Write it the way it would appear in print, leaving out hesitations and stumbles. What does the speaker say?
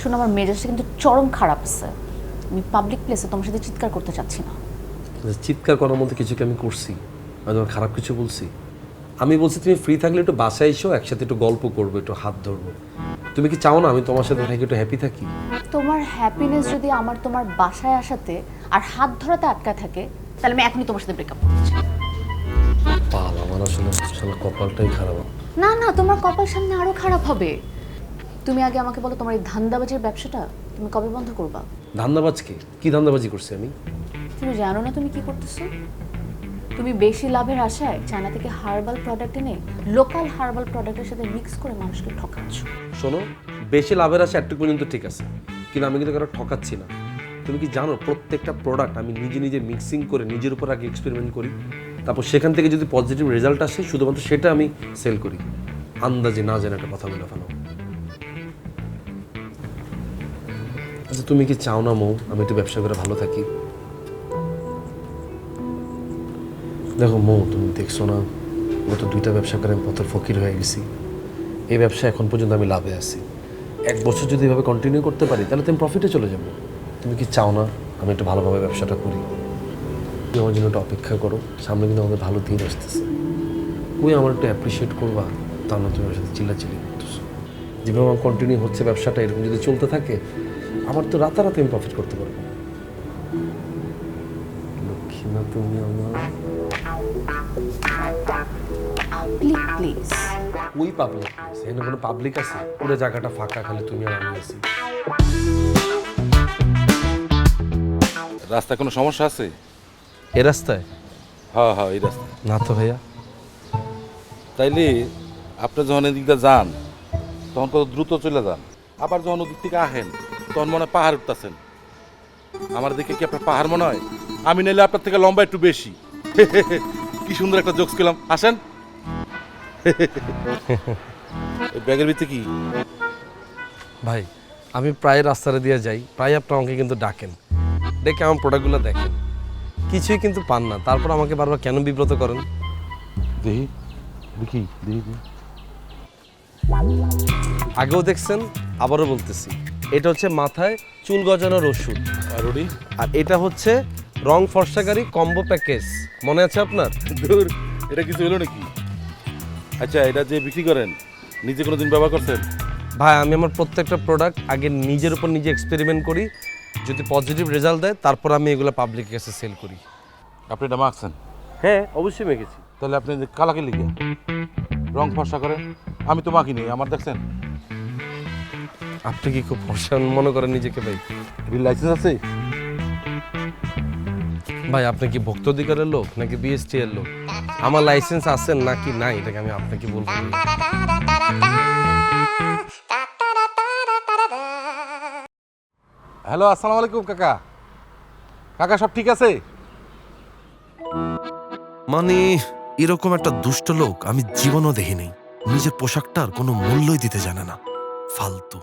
শোনো, আমার মেজাজটা কিন্তু চরম খারাপ আছে। আমি পাবলিক প্লেসে তোমার সাথে চিৎকার করতে চাচ্ছি না। চিৎকার করার মধ্যে কিছু কি আমি করছি? আমি তোমার খারাপ কিছু বলছি? আমি বলছি তুমি ফ্রি থাকলে একটু বাসায় এসো, একসাথে একটু গল্প করবো, একটু হাত ধরবো। তুমি কি চাও না আমি তোমার সাথে থাকি, একটু হ্যাপি থাকি? তোমার হ্যাপিনেস যদি আমার তোমার বাসায় আসাতে আর হাত ধরাতে আটকা থাকে, তাহলে আমি এখনই তোমার সাথে ব্রেকআপ করতে চাই। বাবা, আমার আসলে কপালটাই খারাপ। না না, তোমার কপাল সামনে আরো খারাপ হবে। তুমি আগে আমাকে বলো, তোমার এই ধান্দাবাজির ব্যবসাটা তুমি কবে বন্ধ করবা? ধান্দাবাজকে কি ধান্দাবাজি করছি আমি? তুমি জানো না তুমি কি করতেছো? তুমি বেশি লাভের আশায় চায়না থেকে হার্বাল প্রোডাক্ট এনে লোকাল হার্বাল প্রোডাক্টের সাথে মিক্স করে মানুষকে ঠকাচ্ছ। শোনো, বেশি লাভের আসে একটু পর্যন্ত ঠিক আছে, কিন্তু আমি কিন্তু কারো ঠকাচ্ছি না। তুমি কি জানো প্রত্যেকটা প্রোডাক্ট আমি নিজে নিজে মিক্সিং করে নিজের উপর আগে এক্সপেরিমেন্ট করি, তারপর সেখান থেকে যদি পজিটিভ রেজাল্ট আসে শুধুমাত্র সেটা আমি সেল করি। আন্দাজে না জানা একটা কথা বলে ফেলো। আচ্ছা, তুমি কি চাও না মৌ আমি একটু ব্যবসা করে ভালো থাকি? দেখো মৌ, তুমি দেখছো না গত 2টা ব্যবসা করে আমি পথের ফকির হয়ে গেছি। এই ব্যবসা এখন পর্যন্ত আমি লাভে আছি। 1 বছর যদি এভাবে কন্টিনিউ করতে পারি তাহলে তুমি প্রফিটে চলে যাবো। তুমি কি চাও না আমি একটু ভালোভাবে ব্যবসাটা করি? তুমি আমার জন্য একটু অপেক্ষা করো, সামনে কিন্তু আমাদের ভালো দিন আসতেছে। ওই আমার একটু অ্যাপ্রিসিয়েট করবা, তা না তুমি আমার সাথে চিল্লাচিল্লি করতেছো। যেভাবে আমার কন্টিনিউ হচ্ছে ব্যবসাটা, এরকম যদি চলতে থাকে আমার তো রাতারাতি আমি প্রফিট করতে পারবো। লক্ষ্মী না তুমি আমার। প্লিজ ওই পাবলিক এখানে কোনো পাবলিক আছে? পুরো জায়গাটা ফাঁকা, খালি তুমি আর আমি আছি। রাস্তায় কোনো সমস্যা আছে? এ রাস্তায়? হ্যাঁ হ্যাঁ, এই রাস্তায়। না তো ভাইয়া। তাইলে আপনি যখন এদিক দিয়ে যান তখন কত দ্রুত চলে যান, আবার যখন ওদিক থেকে আহেন তখন মনে হয় পাহাড় উঠতেছেন। আমার দিকে কি আপনার পাহাড় মনে হয়? আমি নাইলে আপনার থেকে লম্বা একটু বেশি। কি সুন্দর একটা জোকস পেলাম, আসেন। এই ব্যাগের ভিতরে কি? ভাই, আমি প্রায় রাস্তাটা দিয়ে যাই, প্রায় আপনার আমাকে কিন্তু ডাকেন, ডেকে আমার প্রোডাক্টগুলো দেখেন, কিছুই কিন্তু পান না। তারপর আমাকে বারবার কেন বিব্রত করেন? দেখি দেখি দেখি। আগেও দেখছেন, আবারও বলতেছি, এটা হচ্ছে মাথায় চুল গজানোর ওষুধ, আর ওডি? আর এটা হচ্ছে রং ফর্সাকারী কম্বো প্যাকেজ। মনে আছে আপনার? দূর, এটা কিছু হলো নাকি? আচ্ছা, এটা যে বিক্রি করেন নিজে কোনো দিন ব্যবহার করছেন? ভাই, আমি আমার প্রত্যেকটা প্রোডাক্ট আগে নিজের উপর নিজে এক্সপেরিমেন্ট করি, যদি পজিটিভ রেজাল্ট দেয় তারপর আমি এগুলো পাবলিকের কাছে সেল করি। আপনি এটা মাখছেন? হ্যাঁ, অবশ্যই মেখেছি। তাহলে আপনি কালাকে লিখে রং ফর্সা করেন। আমি তো মাখিনি, আমার দেখছেন। আপনি কি খুব ফর্সা মনে করেন নিজেকে ভাই? বিল লাইসেন্স আছে? ভাই, আপনি কি ভোক্তা অধিকারের লোক নাকি বিএসটি এর লোক? আমার লাইসেন্স আছে নাকি নাই এটাকে আমি আপনাকে বলবো না। হ্যালো, আসসালামু আলাইকুম কাকা। কাকা সব ঠিক আছে? মানে এরকম একটা দুষ্ট লোক আমি জীবনও দেখিনি। নিজের পোশাকটার কোনো মূল্যই দিতে জানে না, ফালতু।